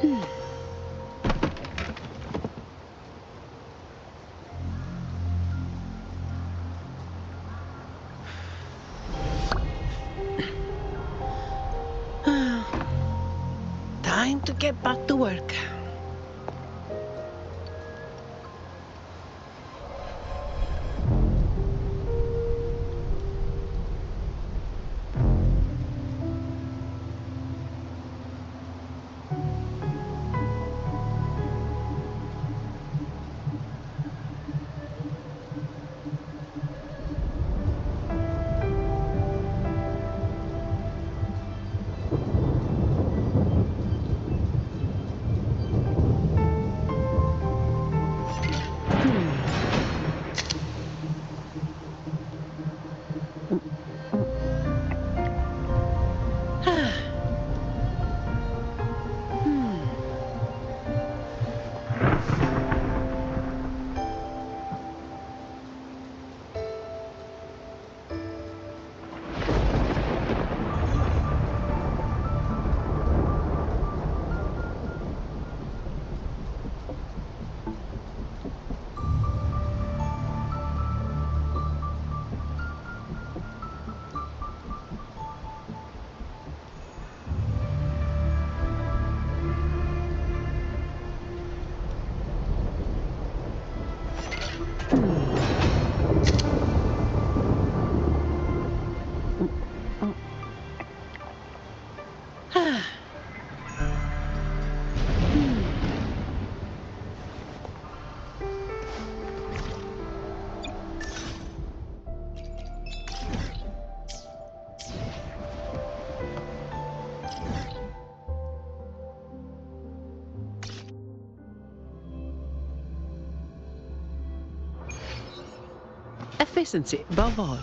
Time to get back to work. Efficiency above all.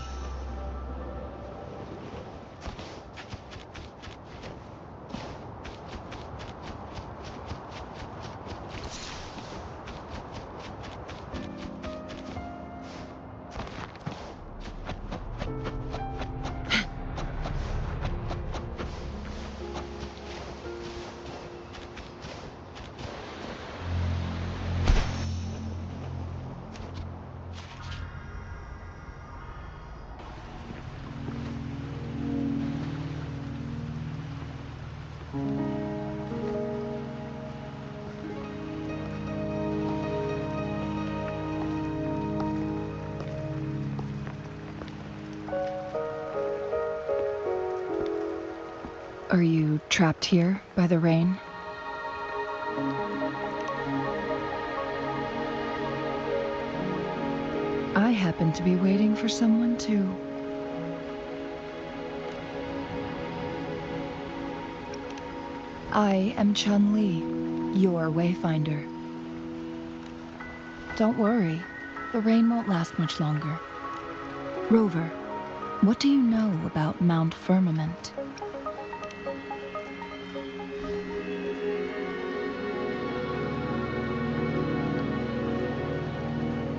Are you trapped here by the rain? I happen to be waiting for someone too. I am Chun-Li, your wayfinder. Don't worry, the rain won't last much longer. Rover, what do you know about Mount Firmament?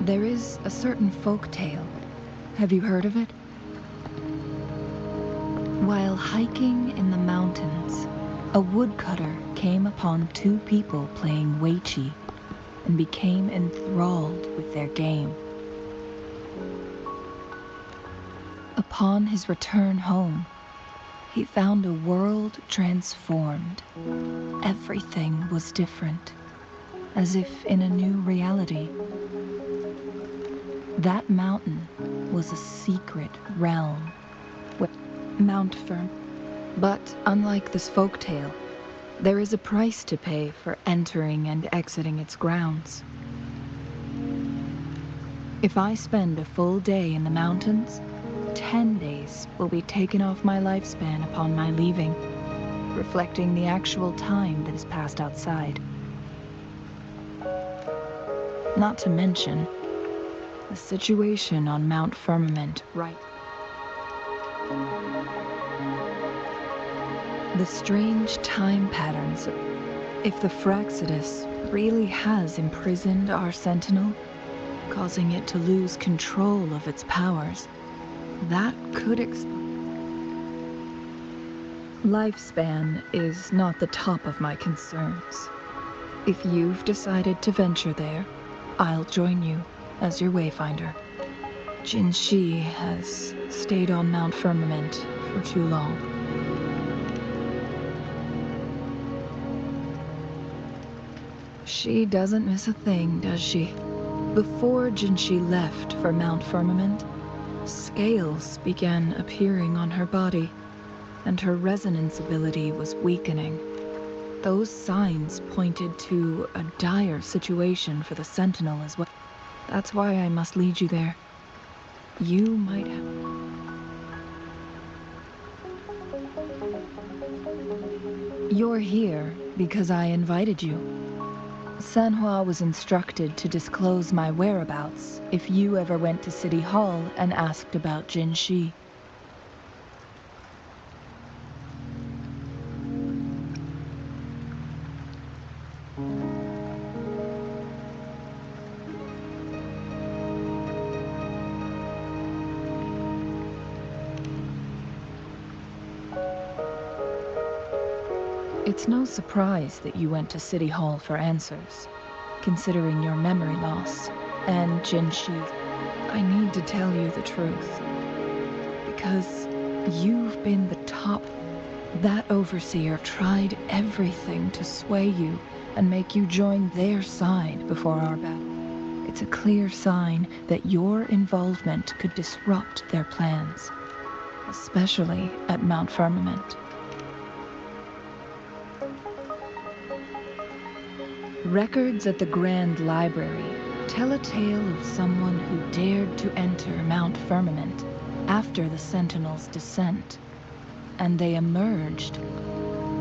There is a certain folk tale. Have you heard of it? While hiking in the mountains, a woodcutter came upon two people playing Weiqi and became enthralled with their game. Upon his return home, he found a world transformed. Everything was different, as if in a new reality. That mountain was a secret realm, Mount Firm. But unlike this folktale, there is a price to pay for entering and exiting its grounds. If I spend a full day in the mountains, 10 days will be taken off my lifespan upon my leaving, reflecting the actual time that is passed outside. Not to mention the situation on Mount Firmament, right? The strange time patterns. If the Fraxidus really has imprisoned our Sentinel, causing it to lose control of its powers, that could explain. Lifespan is not the top of my concerns. If you've decided to venture there, I'll join you as your wayfinder. Jin Shi has stayed on Mount Firmament for too long. She doesn't miss a thing, does she? Before Jin Shi left for Mount Firmament, scales began appearing on her body, and her resonance ability was weakening. Those signs pointed to a dire situation for the Sentinel as well. That's why I must lead you there. You might have... You're here because I invited you. Sanhua was instructed to disclose my whereabouts if you ever went to City Hall and asked about Jin Shi. It's no surprise that you went to City Hall for answers, considering your memory loss and Jin Shi. I need to tell you the truth, because you've been the top. That overseer tried everything to sway you and make you join their side before our battle. It's a clear sign that your involvement could disrupt their plans, especially at Mount Firmament. Records at the Grand Library tell a tale of someone who dared to enter Mount Firmament after the Sentinel's descent, and they emerged.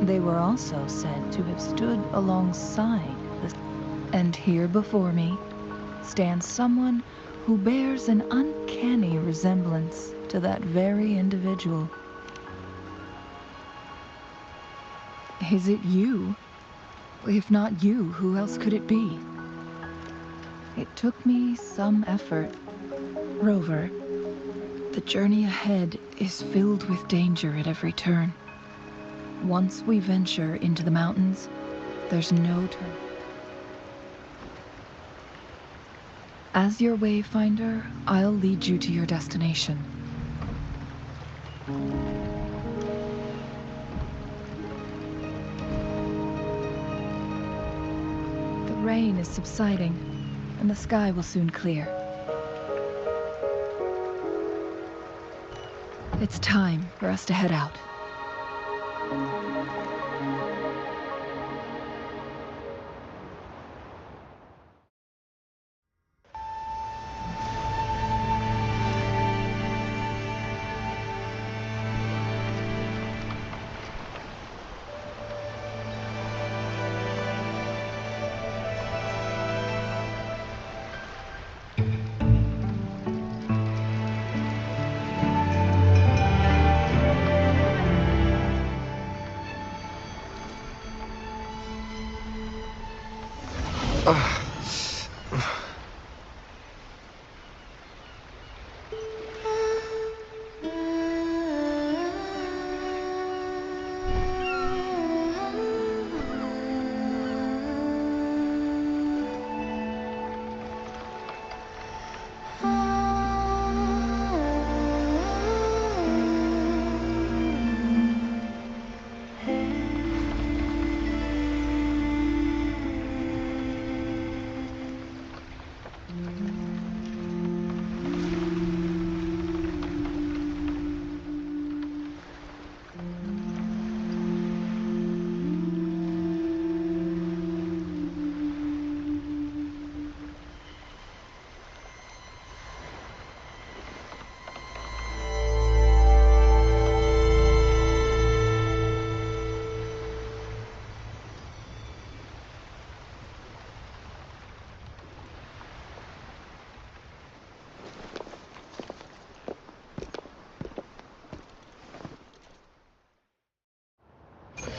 They were also said to have stood alongside the... And here before me stands someone who bears an uncanny resemblance to that very individual. Is it you? If not you, who else could it be? It took me some effort. Rover, the journey ahead is filled with danger at every turn. Once we venture into the mountains, there's no turn. As your wayfinder, I'll lead you to your destination. The rain is subsiding, and the sky will soon clear. It's time for us to head out.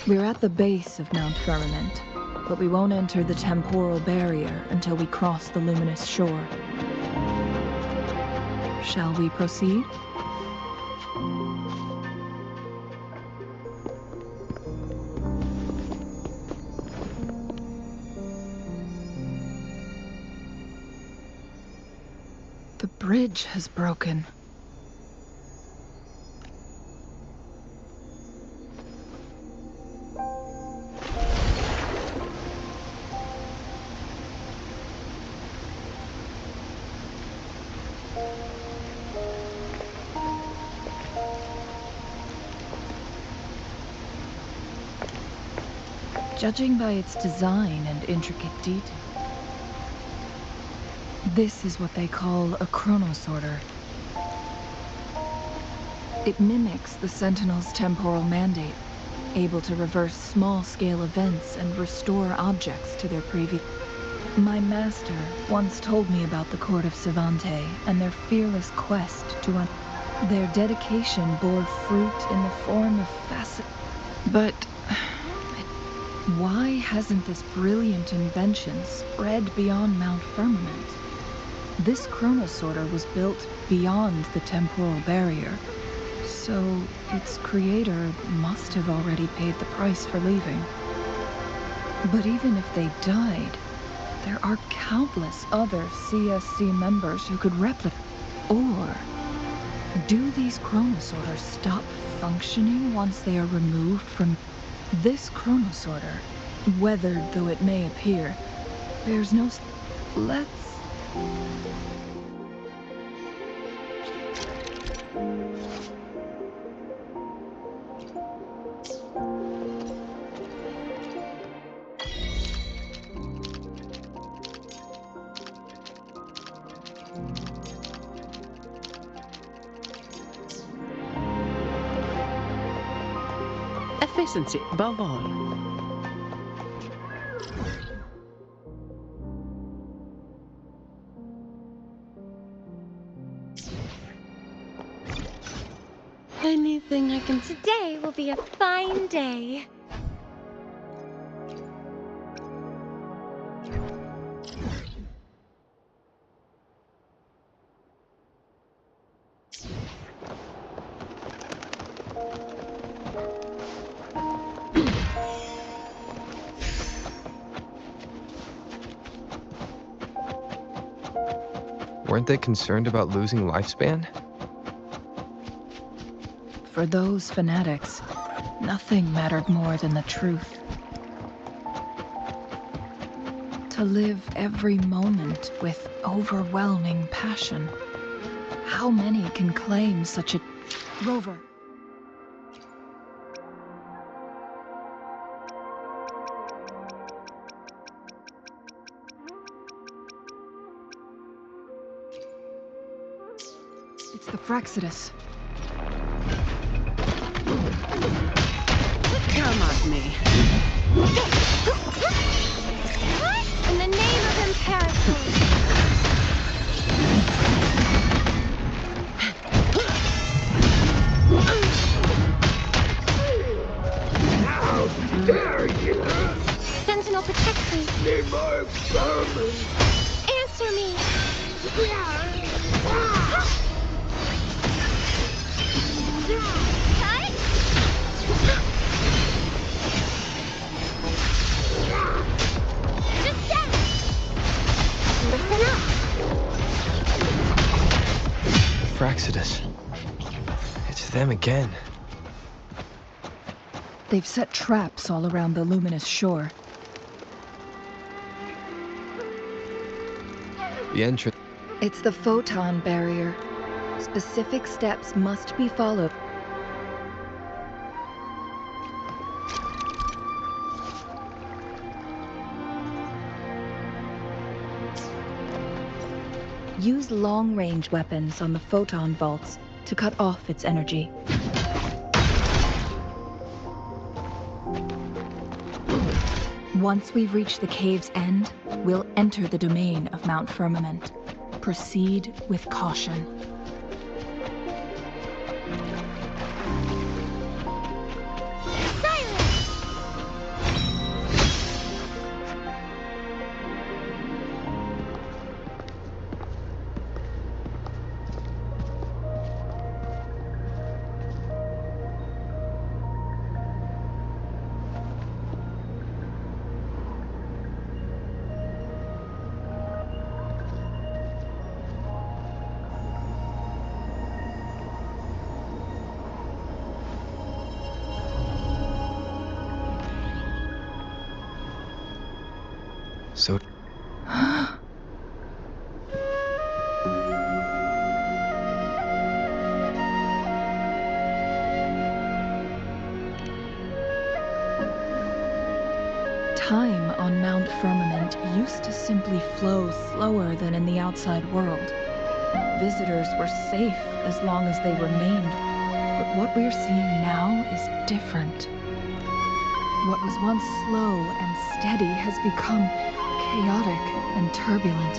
We're at the base of Mount Firmament, but we won't enter the temporal barrier until we cross the luminous shore. Shall we proceed? The bridge has broken. Judging by its design and intricate detail, this is what they call a chronosorter. It mimics the Sentinel's temporal mandate, able to reverse small-scale events and restore objects to their previous... My master once told me about the court of Cervante and their fearless quest to their dedication bore fruit in the form of facet. But why hasn't this brilliant invention spread beyond Mount Firmament? This chronosorter was built beyond the temporal barrier, so its creator must have already paid the price for leaving. But even if they died, there are countless other CSC members who could replicate. Or do these chronosorters stop functioning once they are removed from... This chronosorter, weathered though it may appear, bears no... Let's... Efficiency above all. Anything I can... Today will be a fine day. Weren't they concerned about losing lifespan? For those fanatics, nothing mattered more than the truth. To live every moment with overwhelming passion. How many can claim such a... Rover. It's the Fraxidus. Come at me. In the name of Imperator. How dare you! Sentinel, protect me. Need more vermin! Answer me. Cut. Just that. Listen up. Fraxidus. It's them again. They've set traps all around the luminous shore. The entrance. It's the photon barrier. Specific steps must be followed. Use long-range weapons on the photon vaults to cut off its energy. Once we've reached the cave's end, we'll enter the domain of Mount Firmament. Proceed with caution. So time on Mount Firmament used to simply flow slower than in the outside world. Visitors were safe as long as they remained, but what we're seeing now is different. What was once slow and steady has become chaotic and turbulent.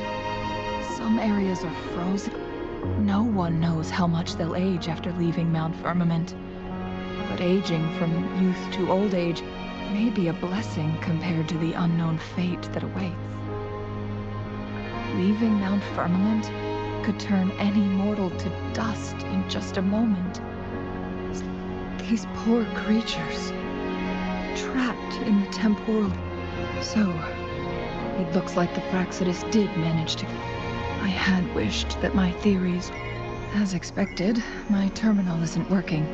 Some areas are frozen. No one knows how much they'll age after leaving Mount Firmament. But aging from youth to old age may be a blessing compared to the unknown fate that awaits. Leaving Mount Firmament could turn any mortal to dust in just a moment. These poor creatures, trapped in the temporal. So, it looks like the Fraxidus did manage to... I had wished that my theories... As expected, my terminal isn't working.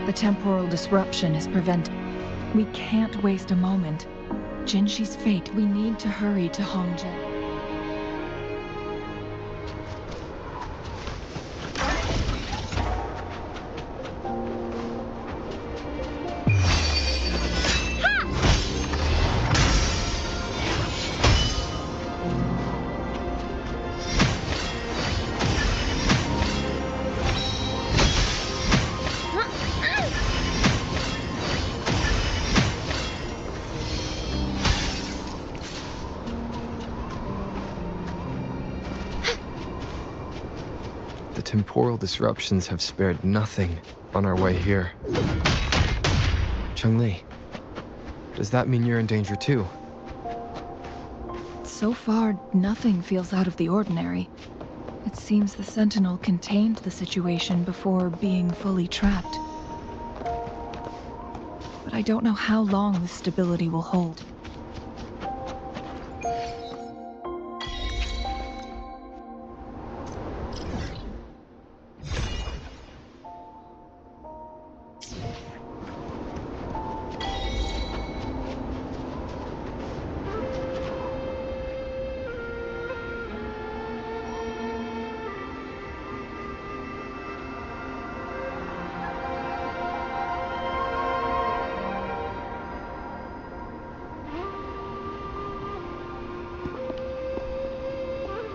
The temporal disruption is prevented. We can't waste a moment. Jinshi's fate, we need to hurry to Hongjian. the temporal disruptions have spared nothing on our way here. Chun-Li, does that mean you're in danger too? So far, nothing feels out of the ordinary. It seems the Sentinel contained the situation before being fully trapped. But I don't know how long this stability will hold.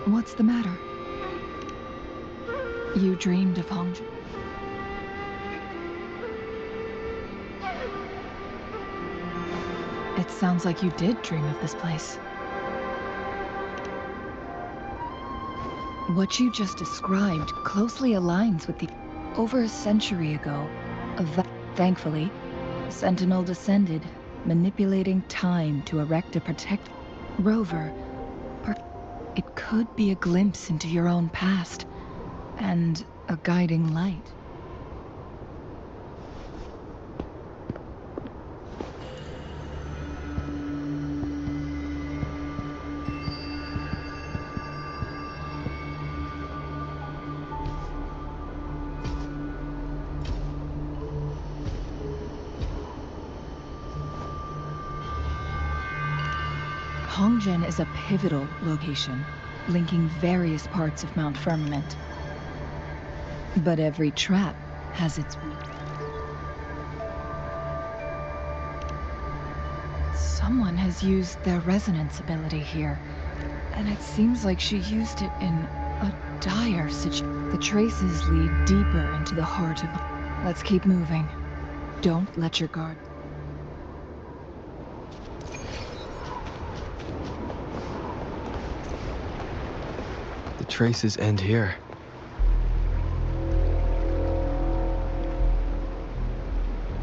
What's the matter? You dreamed of Hongjian? It sounds like you did dream of this place. What you just described closely aligns with the... Over a century ago, thankfully, Sentinel descended, manipulating time to erect a rover. It could be a glimpse into your own past, and a guiding light. Hongjian is a pivotal location, linking various parts of Mount Firmament. But every trap has its weak. Someone has used their resonance ability here, and it seems like she used it in a dire situation. The traces lead deeper into the heart of... Let's keep moving. Don't let your guard... The traces end here.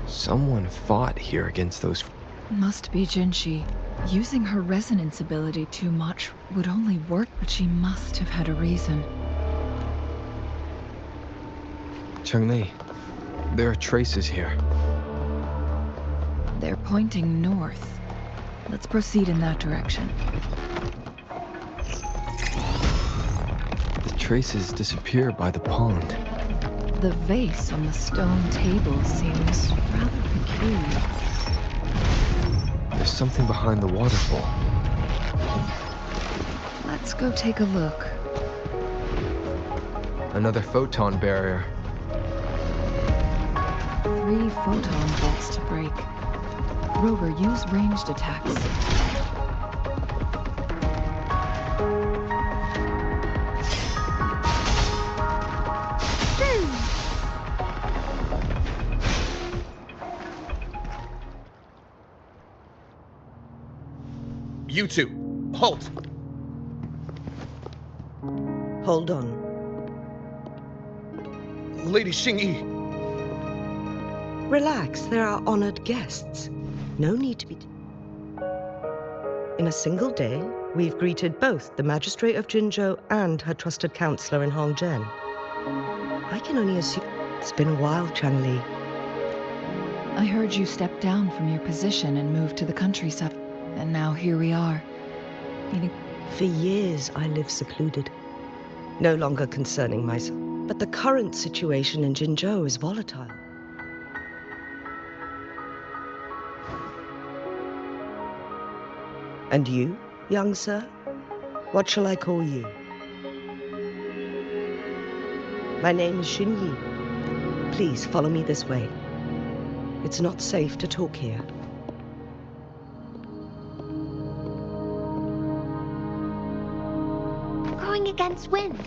Someone fought here against those... Must be Jinshi. Using her resonance ability too much would only work, but she must have had a reason. Chun-Li, there are traces here. They're pointing north. Let's proceed in that direction. The traces disappear by the pond. The vase on the stone table seems rather peculiar. There's something behind the waterfall. Let's go take a look. Another photon barrier. 3 photon bolts to break. Rover, use ranged attacks. You two, halt! Hold on. Lady Xingyi, Relax, they're our honored guests. No need to be... In a single day, we've greeted both the Magistrate of Jinzhou and her trusted counselor in Hongzhen. I can only assume it's been a while, Changli. I heard you stepped down from your position and moved to the countryside. And now here we are. Meaning, For years, I lived secluded, no longer concerning myself. But the current situation in Jinzhou is volatile. And you, young sir? What shall I call you? My name is Xinyi. Please follow me this way. It's not safe to talk here. Going against wind.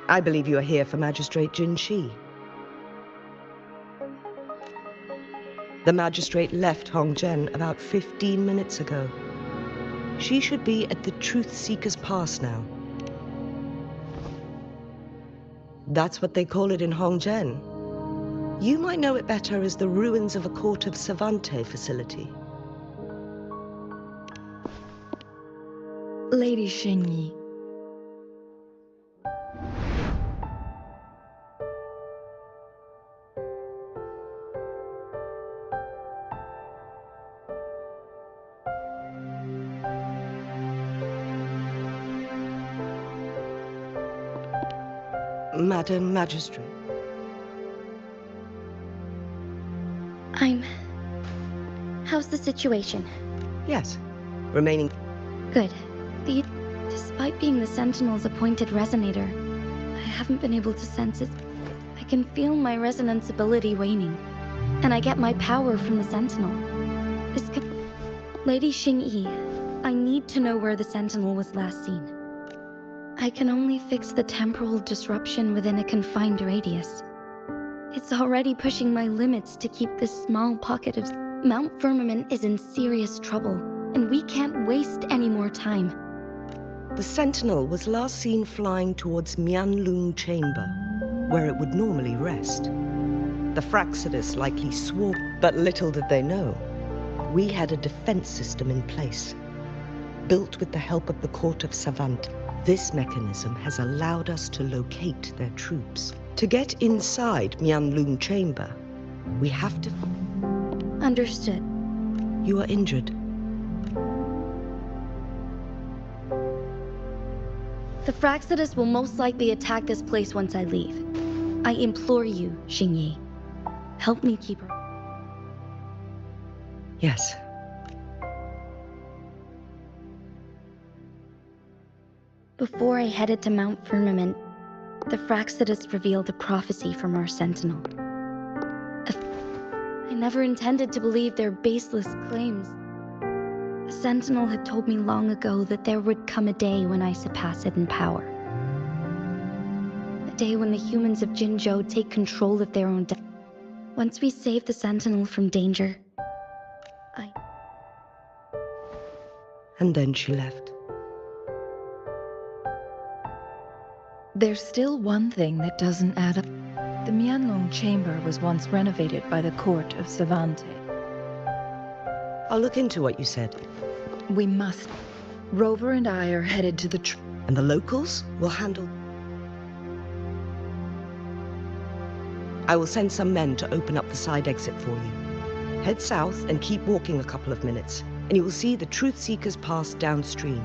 I believe you are here for Magistrate Jin Shi. The magistrate left Hongzhen about 15 minutes ago. She should be at the Truth Seeker's Pass now. That's what they call it in Hongzhen. You might know it better as the ruins of a Court of Savante facility. Lady Xingyi. Madam Magistrate. How's the situation? Yes, remaining... Good. Despite being the Sentinel's appointed resonator, I haven't been able to sense it. I can feel my resonance ability waning, and I get my power from the Sentinel. Lady Xingyi, I need to know where the Sentinel was last seen. I can only fix the temporal disruption within a confined radius. It's already pushing my limits to keep this small pocket of... Mount Firmament is in serious trouble, and we can't waste any more time. The Sentinel was last seen flying towards Mianlung Chamber, where it would normally rest. The Fraxidus likely swore, but little did they know. We had a defense system in place, built with the help of the Court of Savant. This mechanism has allowed us to locate their troops. To get inside Mianlung Chamber, we have to... Understood. You are injured. The Fraxidus will most likely attack this place once I leave. I implore you, Xingyi. Help me keep her. Yes. Before I headed to Mount Firmament, the Fraxidus revealed a prophecy from our Sentinel. I never intended to believe their baseless claims. The Sentinel had told me long ago that there would come a day when I surpass it in power. A day when the humans of Jinzhou take control of their own Once we save the Sentinel from danger, And then she left. There's still one thing that doesn't add up. The Mianlong Chamber was once renovated by the court of Savante. I'll look into what you said. We must. Rover and I are headed to the And the locals will handle... I will send some men to open up the side exit for you. Head south and keep walking a couple of minutes, and you will see the Truth Seekers pass downstream.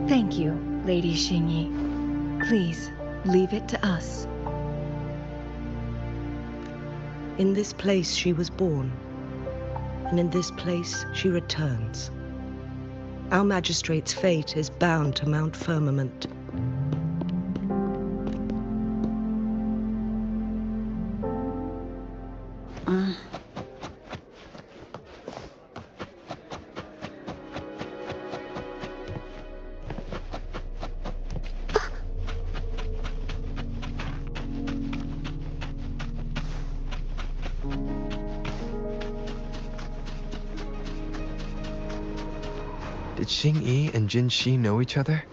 Thank you, Lady Xingyi. Please, leave it to us. In this place she was born, and in this place she returns. Our magistrate's fate is bound to Mount Firmament. Did Xingyi and Jinxi know each other?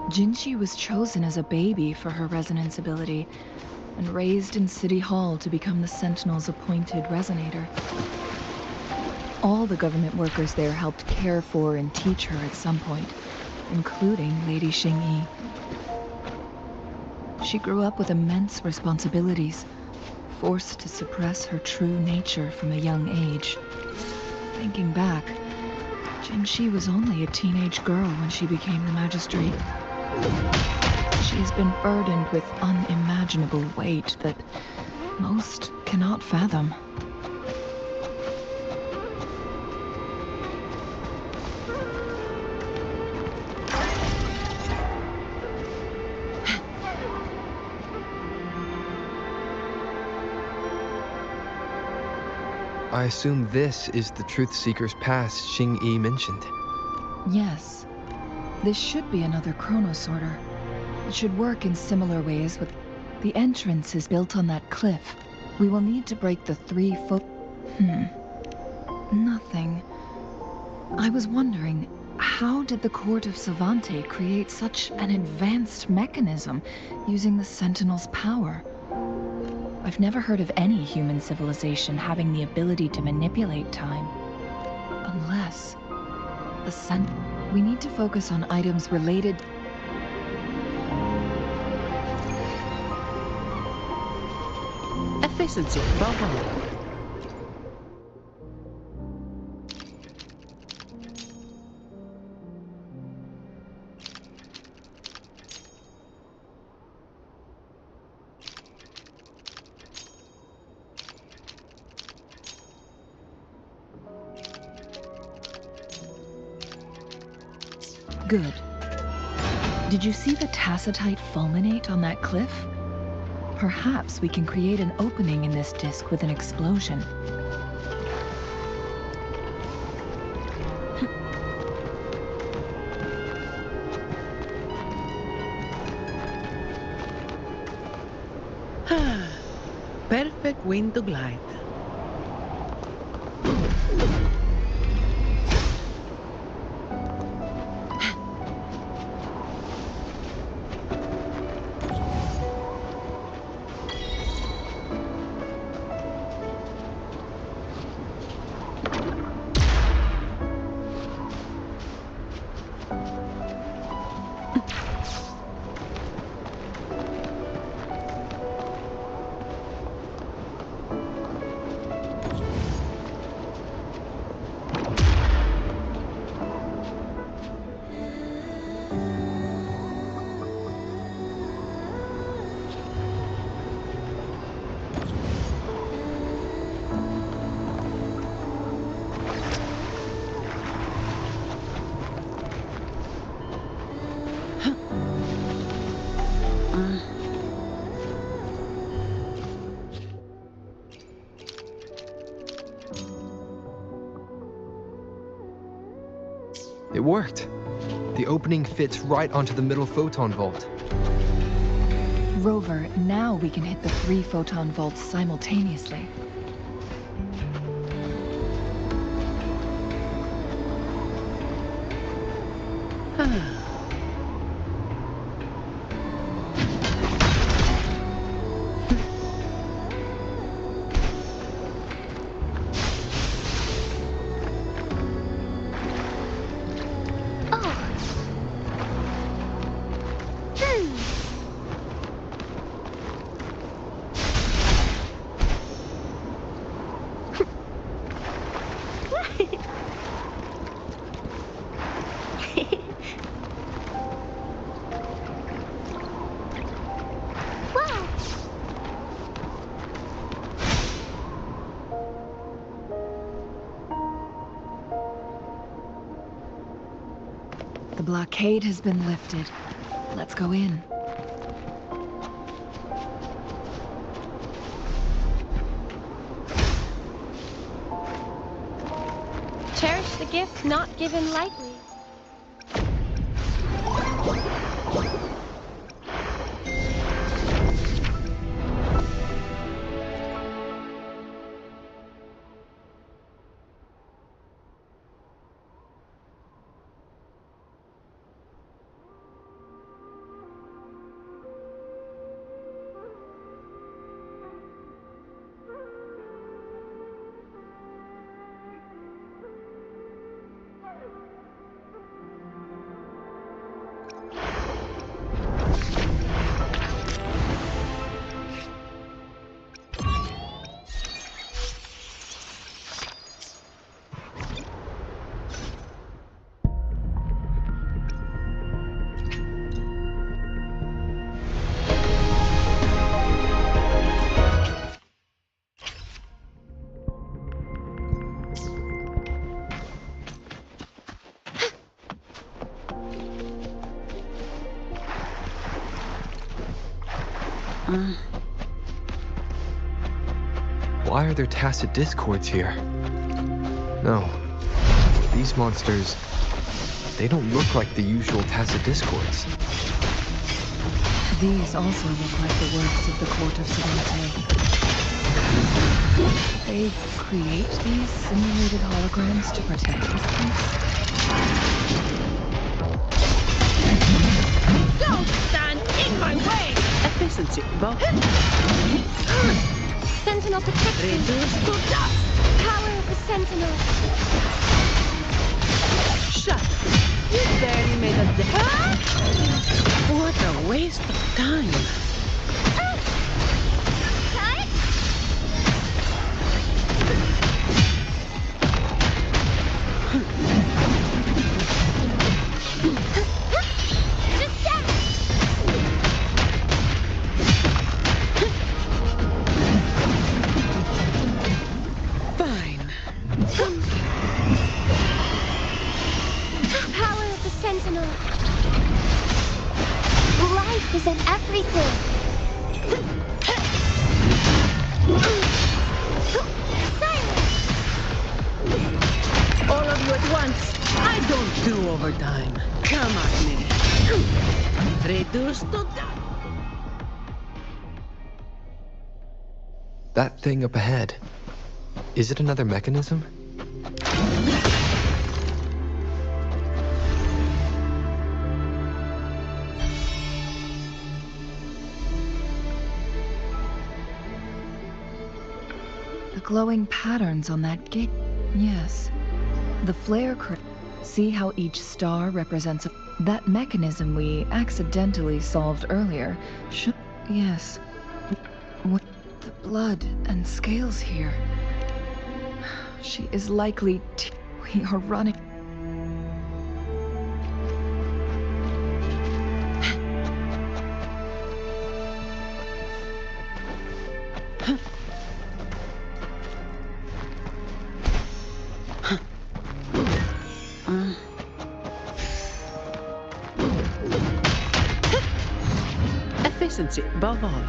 Jinxi was chosen as a baby for her resonance ability, and raised in City Hall to become the Sentinel's appointed resonator. All the government workers there helped care for and teach her at some point, including Lady Xingyi. She grew up with immense responsibilities, forced to suppress her true nature from a young age. Thinking back, Jinxi was only a teenage girl when she became the magistrate. She has been burdened with unimaginable weight that most cannot fathom. I assume this is the Truth Seeker's Pass Xingyi mentioned. Yes. This should be another chronosorter. It should work in similar ways with... The entrance is built on that cliff. We will need to break the 3-foot... Nothing. I was wondering, how did the court of Savante create such an advanced mechanism using the Sentinel's power? I've never heard of any human civilization having the ability to manipulate time. Unless... the We need to focus on items related... Efficiency problem. Good. Did you see the tacitite fulminate on that cliff? Perhaps we can create an opening in this disk with an explosion. Perfect wind to glide. It worked. The opening fits right onto the middle photon vault. Rover, now we can hit the 3 photon vaults simultaneously. The blockade has been lifted. Let's go in. Cherish the gift not given lightly. Why are there tacit discords here? No. These monsters, they don't look like the usual tacit discords. These also look like the works of the Court of Serenity. They create these simulated holograms to protect this place? Don't stand in my way! Efficiency, Bob. Sentinel protection. Reduce to dust! Power of the Sentinel. Shut up! You barely made a What a waste of time! Cut! Just down! Fine. Power of the Sentinel. Life is in everything. Silence! All of you at once. I don't do overtime. Come at me. Reduce to dust! That thing up ahead, is it another mechanism? The glowing patterns on that gate. Yes. The flare See how each star represents a... That mechanism we accidentally solved earlier should... Yes. What... The blood and scales here. She is likely to... We are running... Efficiency, above all.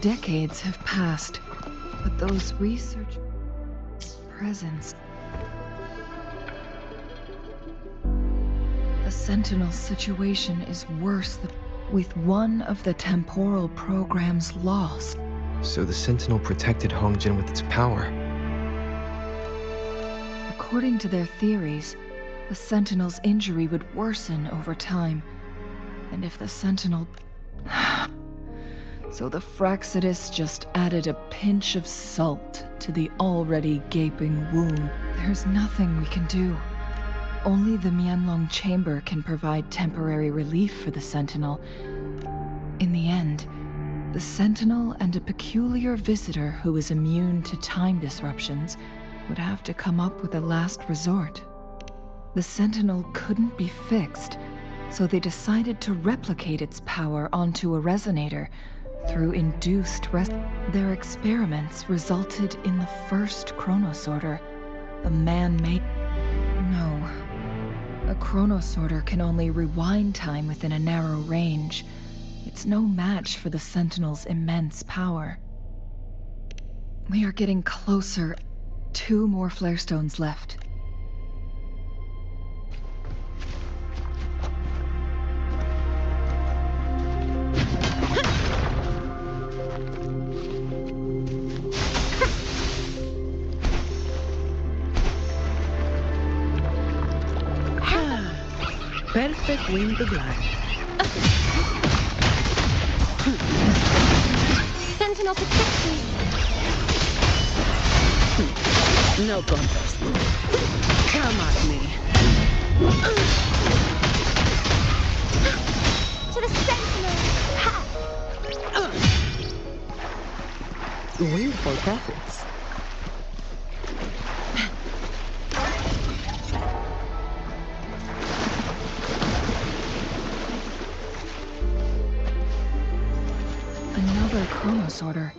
Decades have passed, but those research presence. The Sentinel's situation is worse with one of the temporal programs lost. So the Sentinel protected Hongjin with its power. According to their theories, the Sentinel's injury would worsen over time. And if the Sentinel... So the Fraxidus just added a pinch of salt to the already gaping wound. There's nothing we can do. Only the Mianlong Chamber can provide temporary relief for the Sentinel. In the end, the Sentinel and a peculiar visitor who is immune to time disruptions would have to come up with a last resort. The Sentinel couldn't be fixed, so they decided to replicate its power onto a resonator through induced Their experiments resulted in the first chronosorter, the man-made... No. A chronosorter can only rewind time within a narrow range. It's no match for the Sentinel's immense power. We are getting closer. 2 more flare stones left. Perfect wing to glide. Sentinel protect me. No contest. Come at me. To the Sentinel. Ha! Wonderful profits. Another chronosorter.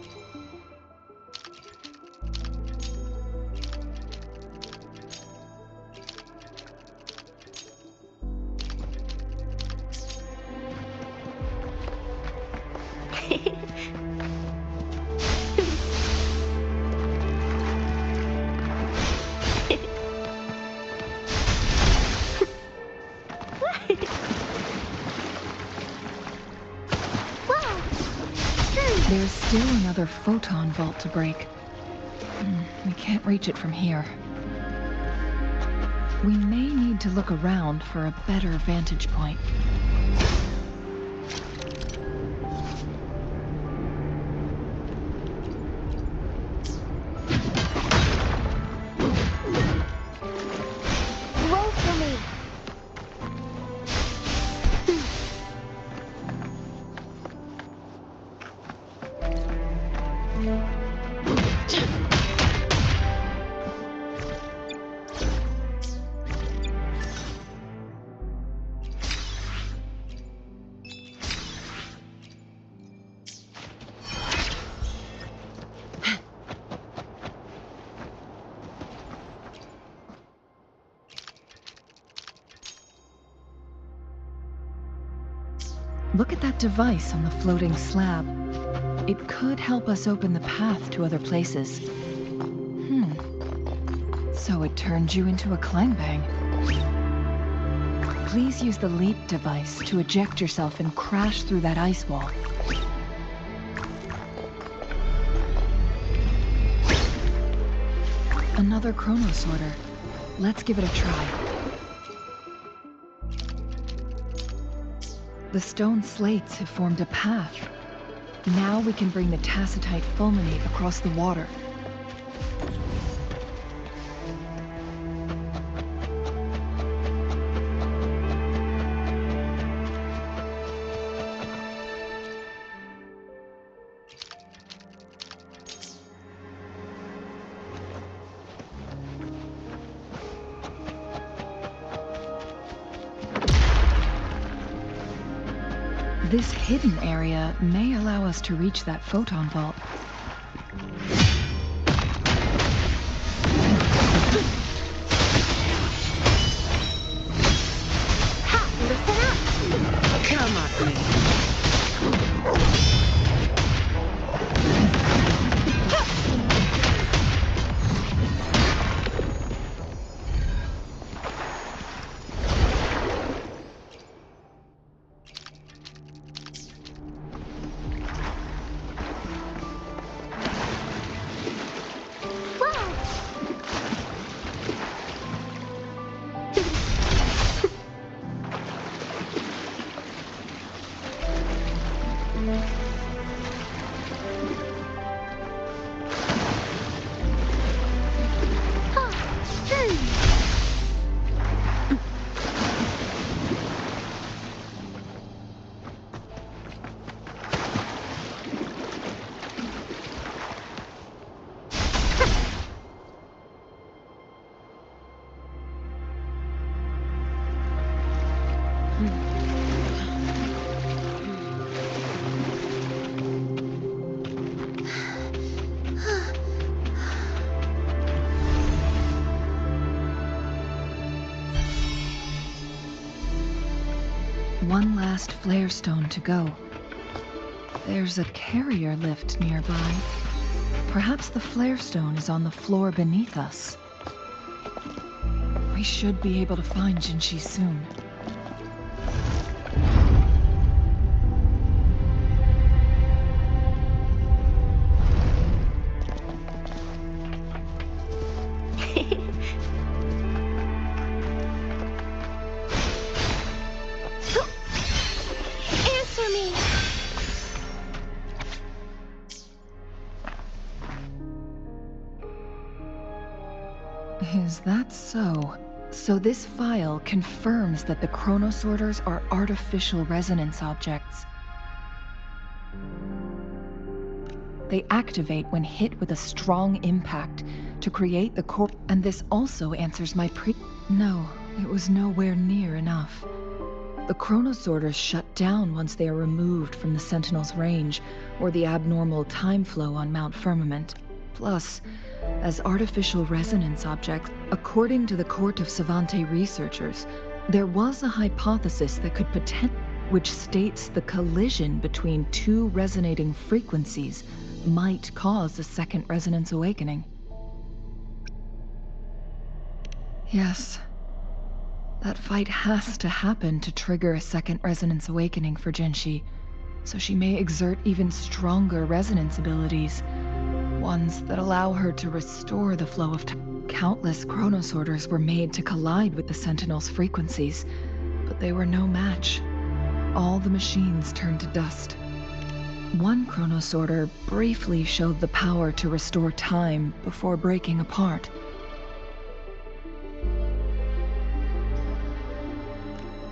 There's still another photon vault to break. We can't reach it from here. We may need to look around for a better vantage point. Roll for me. Look at that device on the floating slab. It could help us open the path to other places. So it turned you into a clangbang. Please use the leap device to eject yourself and crash through that ice wall. Another chronosorter. Let's give it a try. The stone slates have formed a path. Now we can bring the tacitite fulminate across the water. This hidden area may allow us to reach that photon vault. Ha! Listen up! Come at me. One last flare stone to go. There's a carrier lift nearby. Perhaps the flare stone is on the floor beneath us. We should be able to find Jinshi soon. Answer me! Is that so? So this file confirms that the chronosorters are artificial resonance objects. They activate when hit with a strong impact to create the core. And this also answers my No, it was nowhere near enough. The chronosorters shut down once they are removed from the Sentinel's range, or the abnormal time flow on Mount Firmament. Plus, as artificial resonance objects, according to the Court of Savante researchers, there was a hypothesis that could which states the collision between two resonating frequencies might cause a second resonance awakening. Yes. That fight has to happen to trigger a second resonance awakening for Jinshi, so she may exert even stronger resonance abilities, ones that allow her to restore the flow of time. Countless chronosorters were made to collide with the Sentinel's frequencies, but they were no match. All the machines turned to dust. One chronosorter briefly showed the power to restore time before breaking apart.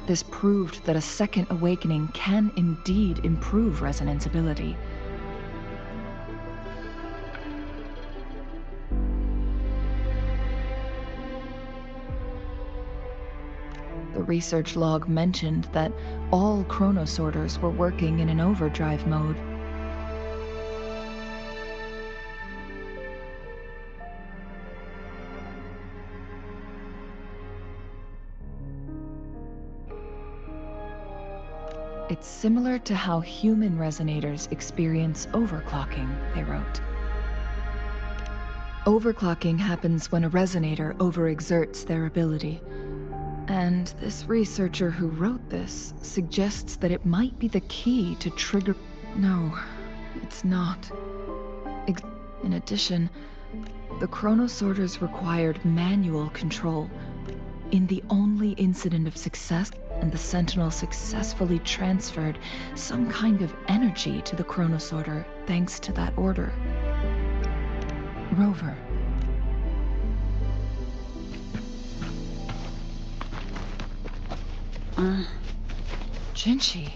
This proved that a second awakening can indeed improve resonance ability. The research log mentioned that all chronosorters were working in an overdrive mode. It's similar to how human resonators experience overclocking, they wrote. Overclocking happens when a resonator overexerts their ability. And this researcher who wrote this suggests that it might be the key to trigger... No, it's not. In addition, the chronosorters required manual control. In the only incident of success, and the Sentinel successfully transferred some kind of energy to the chronosorter thanks to that order. Rover. Jinshi.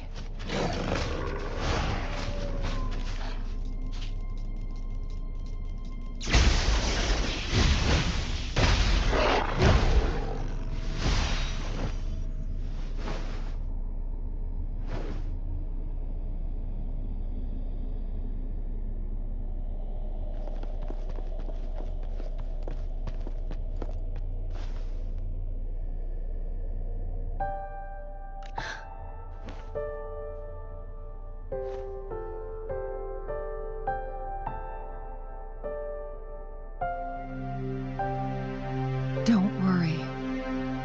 Don't worry.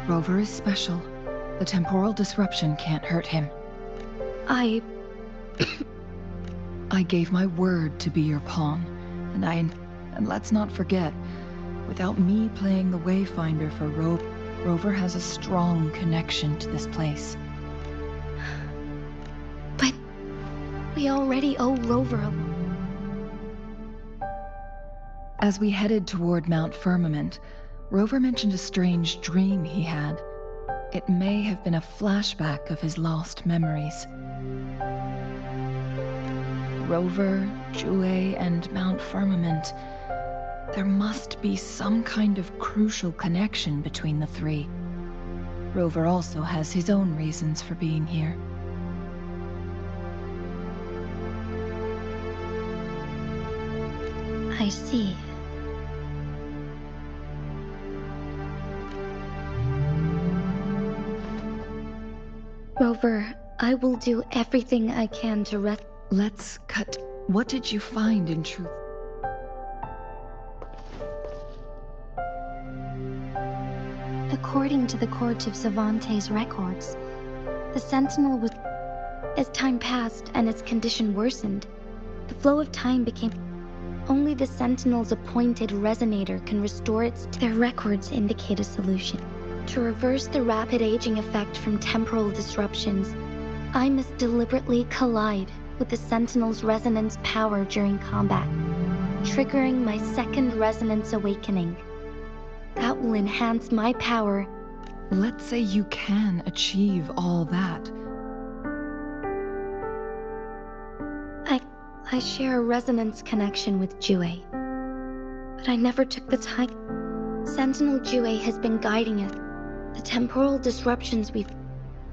Rover is special. The temporal disruption can't hurt him. I gave my word to be your pawn, and let's not forget, without me playing the Wayfinder for Rover has a strong connection to this place. But we already owe Rover a... As we headed toward Mount Firmament, Rover mentioned a strange dream he had. It may have been a flashback of his lost memories. Rover, Jue, and Mount Firmament. There must be some kind of crucial connection between the three. Rover also has his own reasons for being here. I see. Rover, I will do everything I can to Let's cut. What did you find in truth? According to the Court of Savante's records, the Sentinel was... As time passed and its condition worsened, the flow of time became... Only the Sentinel's appointed resonator can restore its... Their records indicate a solution. To reverse the rapid aging effect from temporal disruptions, I must deliberately collide with the Sentinel's resonance power during combat, triggering my second resonance awakening. That will enhance my power. Let's say you can achieve all that. I share a resonance connection with Jue, but I never took the time. Sentinel Jue has been guiding us. The temporal disruptions we've...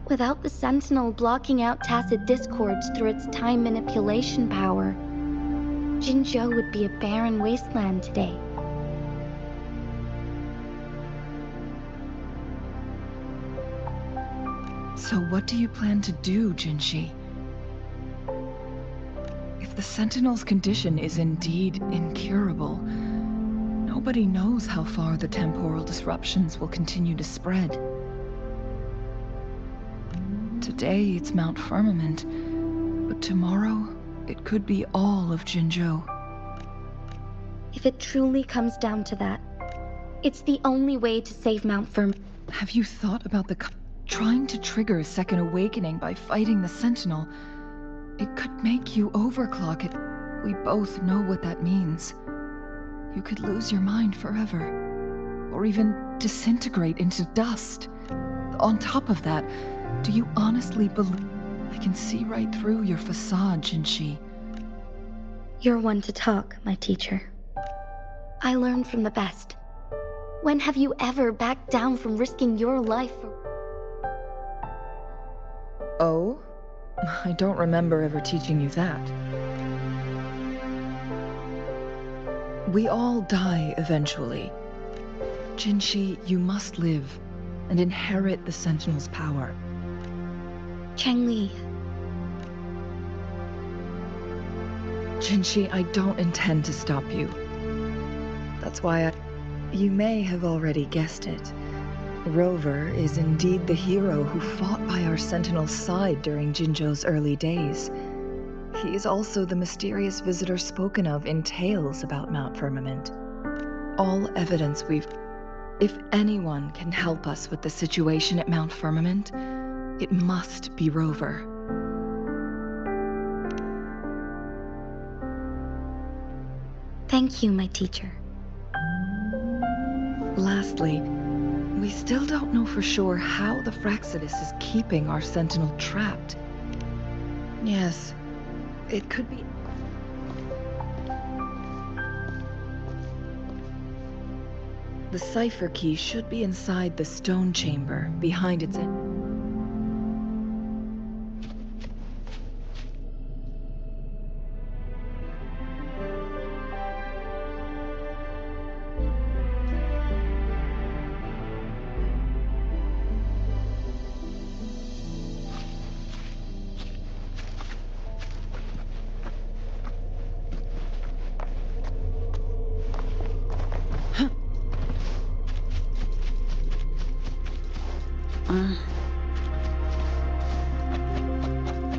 Without the Sentinel blocking out tacit discords through its time manipulation power, Jinzhou would be a barren wasteland today. So what do you plan to do, Jinshi? If the Sentinel's condition is indeed incurable, nobody knows how far the temporal disruptions will continue to spread. Today it's Mount Firmament, but tomorrow it could be all of Jinzhou. If it truly comes down to that, it's the only way to save Mount Firmament. Have you thought about trying to trigger a second awakening by fighting the Sentinel? It could make you overclock it. We both know what that means. You could lose your mind forever, or even disintegrate into dust. On top of that, do you honestly believe... I can see right through your facade, Jinshi. You're one to talk, my teacher. I learn from the best. When have you ever backed down from risking your life for... Oh? I don't remember ever teaching you that. We all die eventually. Jinshi, you must live and inherit the Sentinel's power. Changli. Jinshi, I don't intend to stop you. That's why You may have already guessed it. Rover is indeed the hero who fought by our Sentinel's side during Jinzhou's early days. He is also the mysterious visitor spoken of in tales about Mount Firmament. All evidence we've... If anyone can help us with the situation at Mount Firmament, it must be Rover. Thank you, my teacher. Lastly, we still don't know for sure how the Fraxidus is keeping our Sentinel trapped. Yes, it could be... The cipher key should be inside the stone chamber, behind its...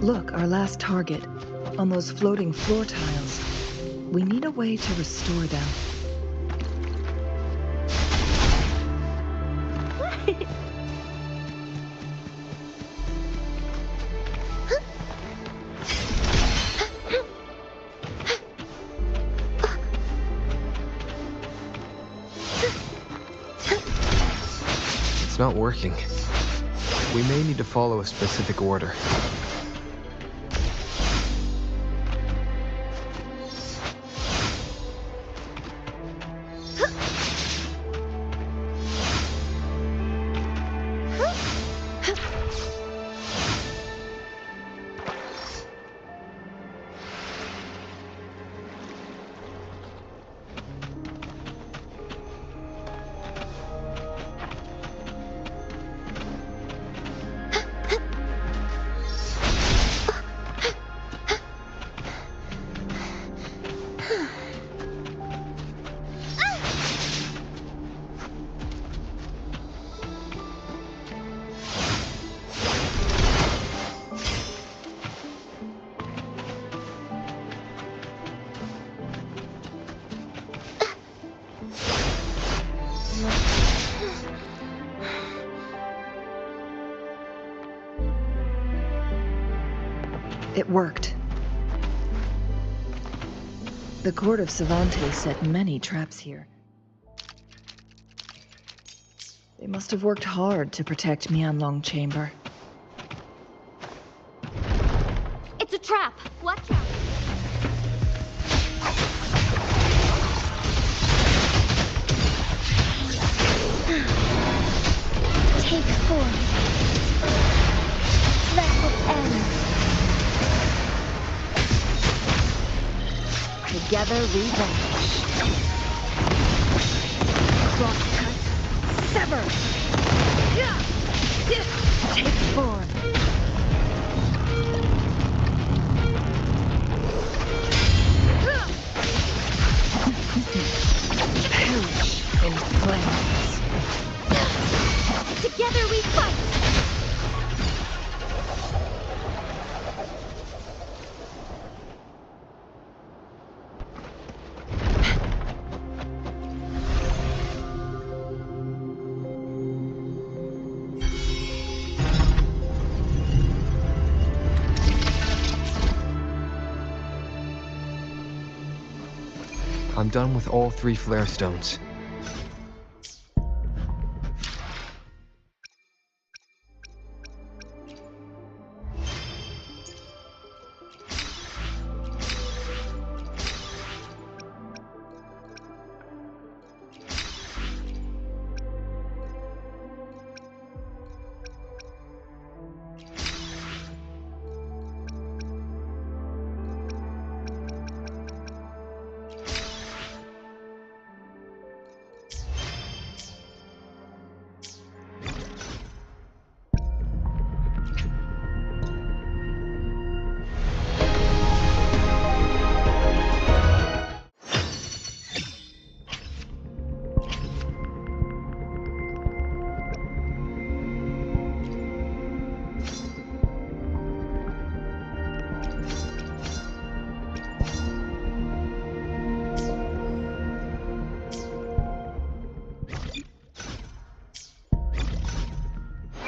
Look, our last target, on those floating floor tiles. We need a way to restore them. It's not working. We may need to follow a specific order. It worked. The court of Savantes set many traps here. They must have worked hard to protect Mianlong Chamber. It's a trap. Watch out. Take 4. Let it end. Together we vanish. Cross-cut. Sever. Take 4. Perish in flames. Together we fight. I'm done with all 3 flare stones.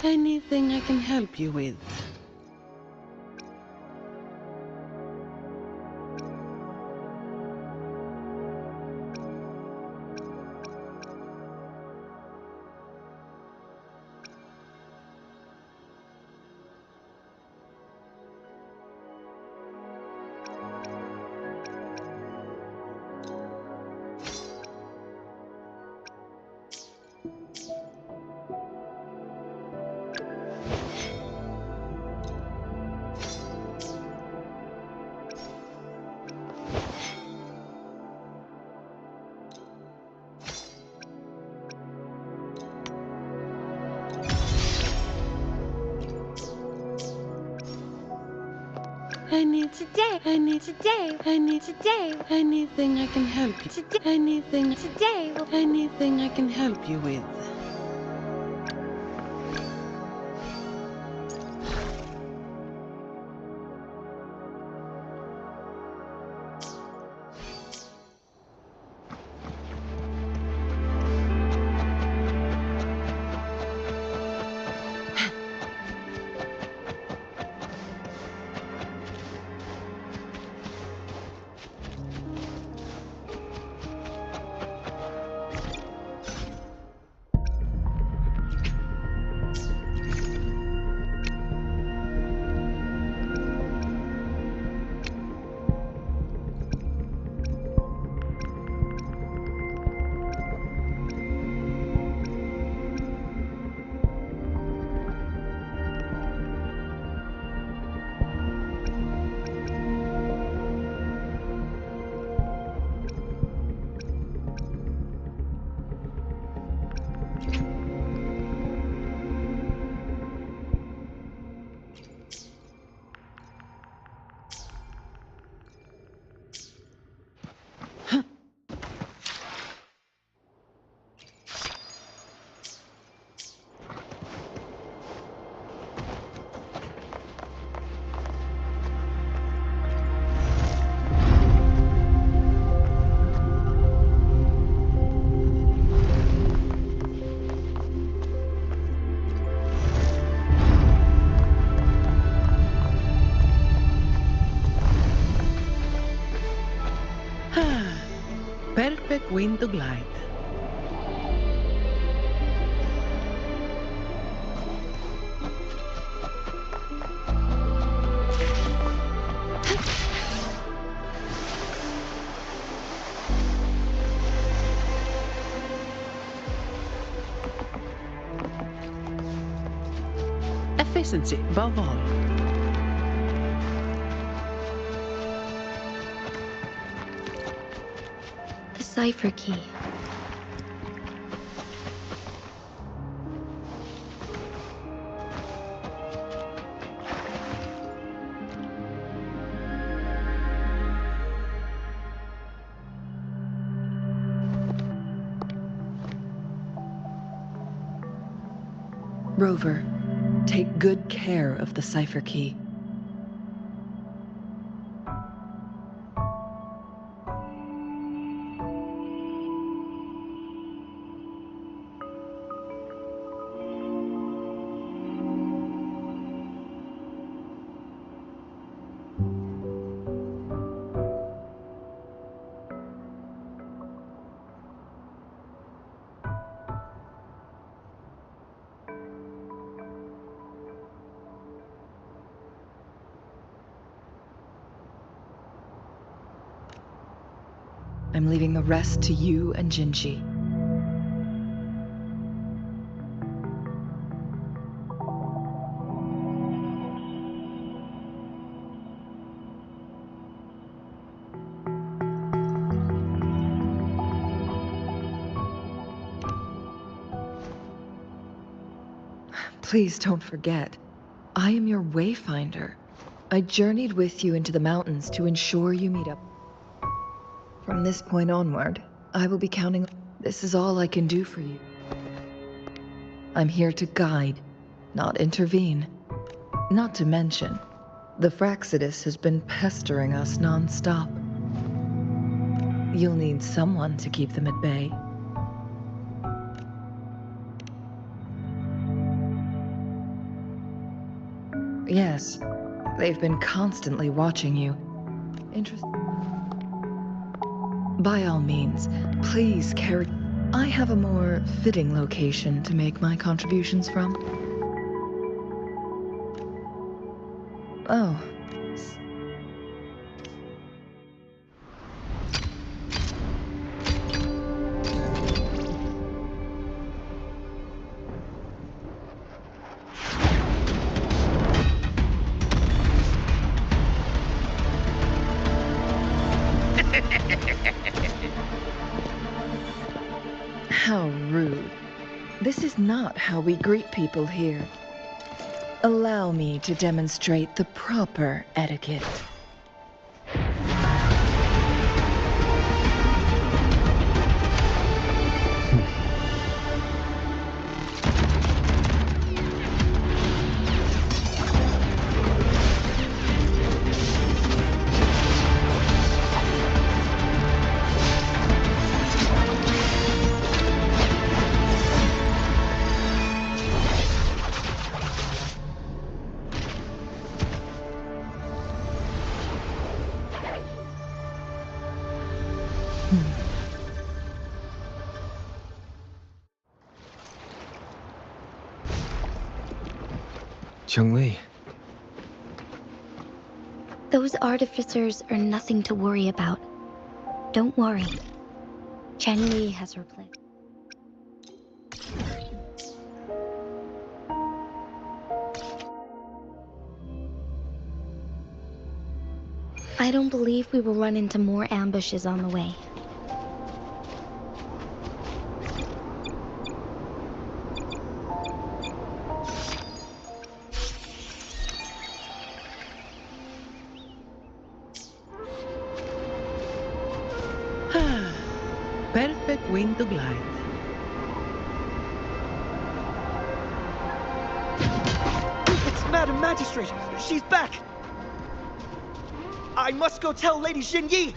Anything I can help you with? I need today. Anything I can help you. Anything I can help you with. perfect wind to glide. Efficiency above all. The cipher key. Rover, take good care of the cipher key. I'm leaving the rest to you and Jinji. Please don't forget, I am your wayfinder. I journeyed with you into the mountains to ensure you meet up. From this point onward, I will be counting. This is all I can do for you. I'm here to guide, not intervene. Not to mention, the Fraxidus has been pestering us non-stop. You'll need someone to keep them at bay. Yes, they've been constantly watching you. By all means, please carry... I have a more fitting location to make my contributions from. Oh. How rude. This is not how we greet people here. Allow me to demonstrate the proper etiquette. Chun-Li. Those artificers are nothing to worry about. Don't worry. Chen-Li has her plan. I don't believe we will run into more ambushes on the way. Perfect wind to glide. It's Madam Magistrate! She's back! I must go tell Lady Xinyi!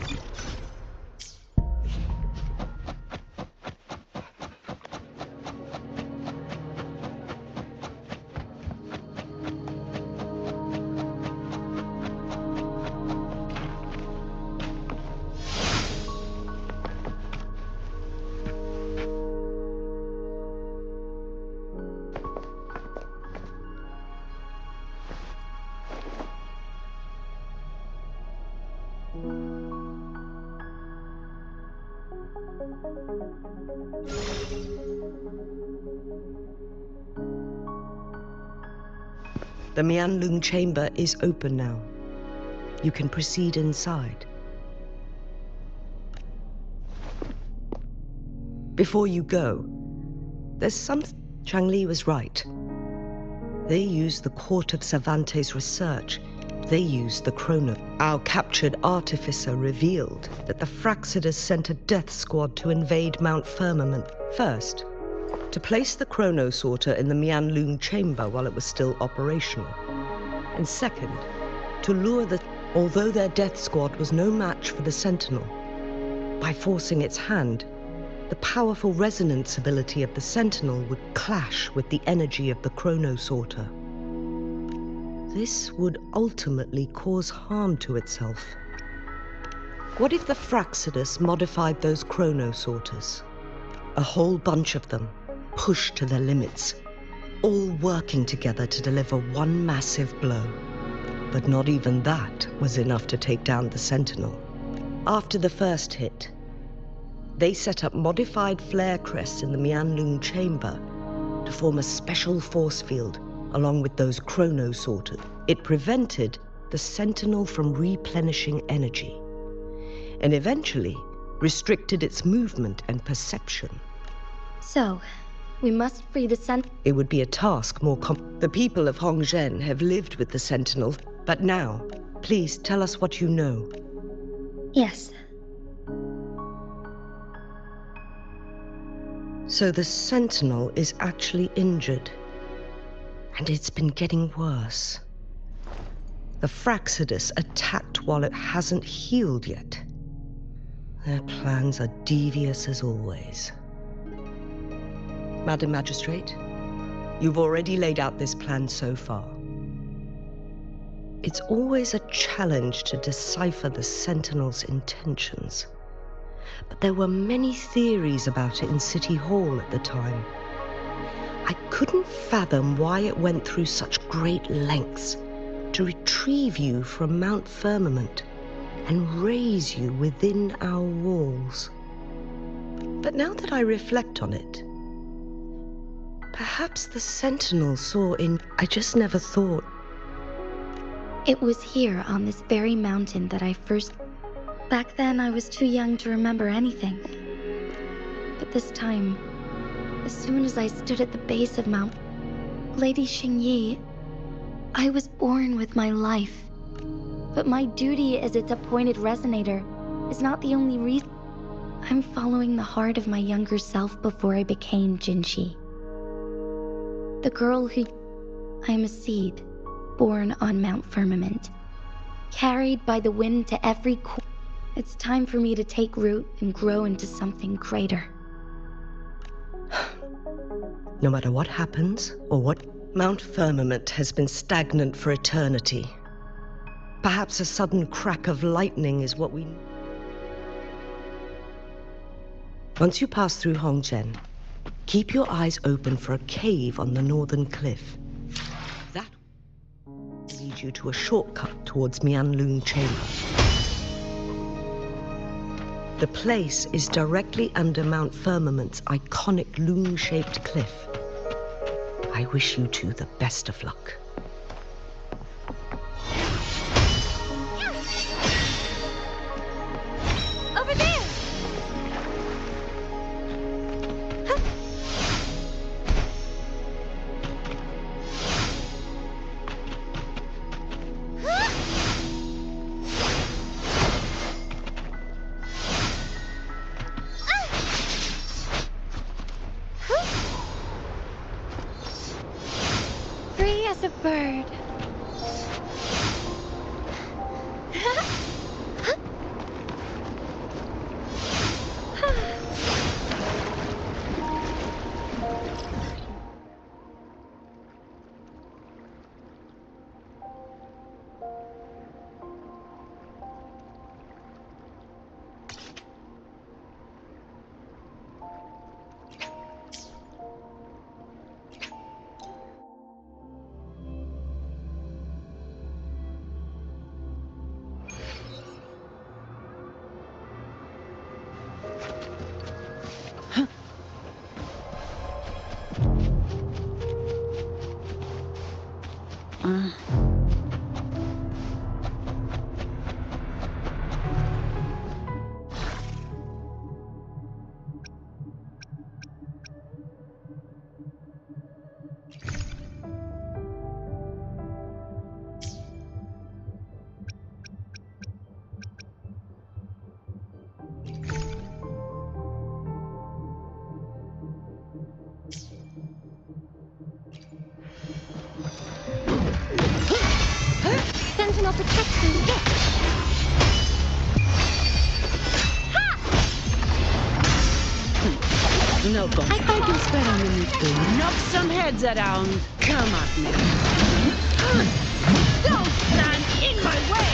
The Mianlung chamber is open now. You can proceed inside. Before you go, there's something. Changli was right. They used the Court of Cervantes' research. They used the chrono. Our captured artificer revealed that the Fraxidus sent a death squad to invade Mount Firmament. First, to place the chrono sorter in the Mianlung chamber while it was still operational. And second, to lure the... Although their death squad was no match for the Sentinel, by forcing its hand, the powerful resonance ability of the Sentinel would clash with the energy of the chrono sorter. This would ultimately cause harm to itself. What if the Fraxidus modified those chrono sorters? A whole bunch of them, pushed to their limits, all working together to deliver one massive blow. But not even that was enough to take down the Sentinel. After the first hit, they set up modified flare crests in the Mianlung chamber to form a special force field along with those chrono sorters. It prevented the Sentinel from replenishing energy and eventually restricted its movement and perception. So, we must free the Sentinel. It would be a task more The people of Hongzhen have lived with the Sentinel, but now, please tell us what you know. Yes. So the Sentinel is actually injured, and it's been getting worse. The Fraxidus attacked while it hasn't healed yet. Their plans are devious as always. Madam Magistrate, you've already laid out this plan so far. It's always a challenge to decipher the Sentinel's intentions. But there were many theories about it in City Hall at the time. I couldn't fathom why it went through such great lengths to retrieve you from Mount Firmament and raise you within our walls. But now that I reflect on it, perhaps the Sentinel saw in... I just never thought... It was here on this very mountain that I first... Back then, I was too young to remember anything. But this time, as soon as I stood at the base of Mount... Lady Xingyi, I was born with my life. But my duty as its appointed resonator is not the only reason. I'm following the heart of my younger self before I became Jinshi. The girl who... I am a seed, born on Mount Firmament, carried by the wind to every corner. It's time for me to take root and grow into something greater. No matter what happens, or what... Mount Firmament has been stagnant for eternity. Perhaps a sudden crack of lightning is what we... Once you pass through Hongzhen, keep your eyes open for a cave on the northern cliff. That will lead you to a shortcut towards Mianlung Chamber. The place is directly under Mount Firmament's iconic loom-shaped cliff. I wish you two the best of luck. Over there! Free as a bird. protects me. No go. I can spare a minute to knock some heads around. Come at me. Don't stand in my way!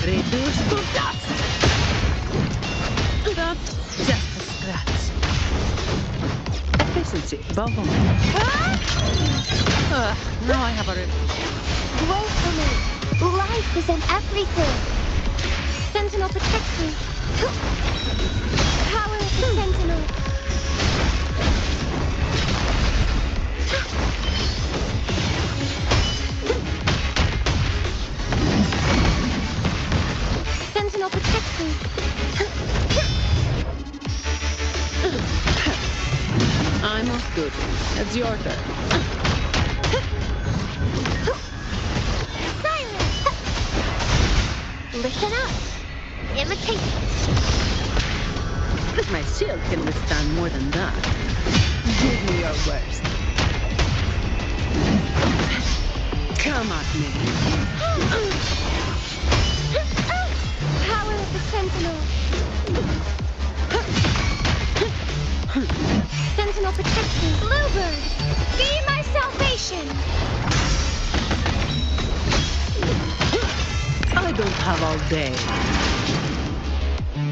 Reduce to dust! That's just a scratch. Efficiency, bubble. Now I have a Wait for me. Life is in everything. Sentinel protects me. Power of the Sentinel. Sentinel protects me. I'm off duty. It's your turn. Silence! Listen up. Imitate. My shield can withstand more than that. Give me your worst. Come at me. Power of the Sentinel. Sentinel protects me. Bluebird, be my salvation. I don't have all day.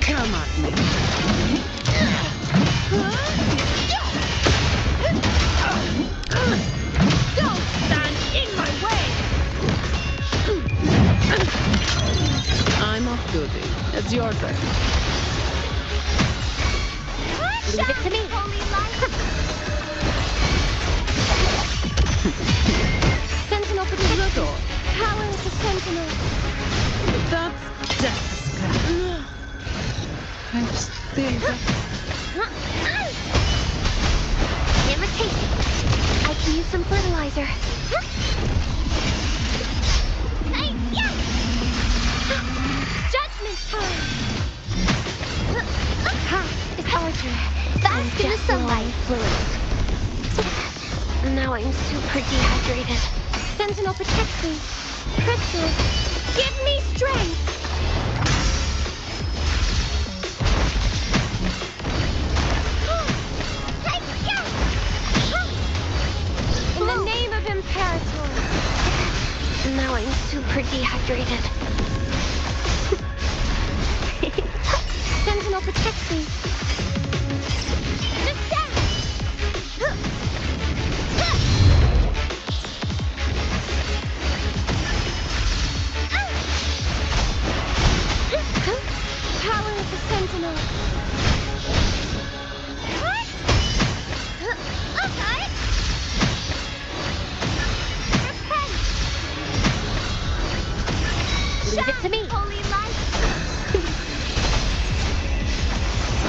Come at me. Don't stand in my way. I'm off duty. It's your turn. Leave it to me. Holy light. Sentinel protects me. Power of the Sentinel. That's just a scratch. I'm still Imitate. I can use some fertilizer. Judgment time. Ha! It's Archer. Fast in the sunlight. Now I'm super dehydrated. Sentinel protects me. Crystal, give me strength. In the name of Imperator. Now I'm super dehydrated. Sentinel protects me. Just down. Power of the Sentinel. Okay. Repent. Leave it to me. Holy light.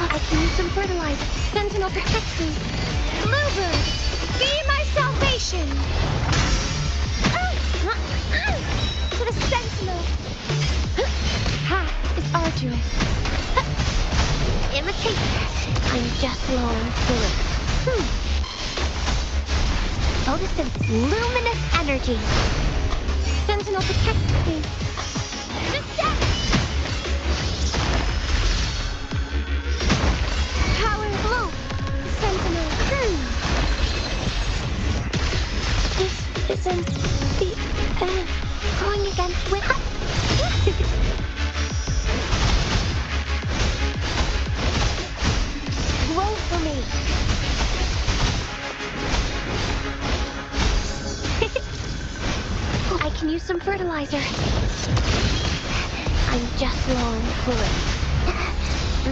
I can use some fertilizer. Sentinel protects me. Bluebird, be my salvation. To the Sentinel. Ha! It's arduous. Imitate. I'm just low on fluid. Photosynthesis. Luminous energy. Sentinel protects me. Just down. Power blue. Sentinel. This isn't the end. Going against with. Roll for me. I can use some fertilizer. I'm just low on fluid.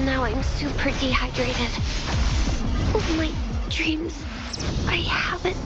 Now I'm super dehydrated. My dreams. I haven't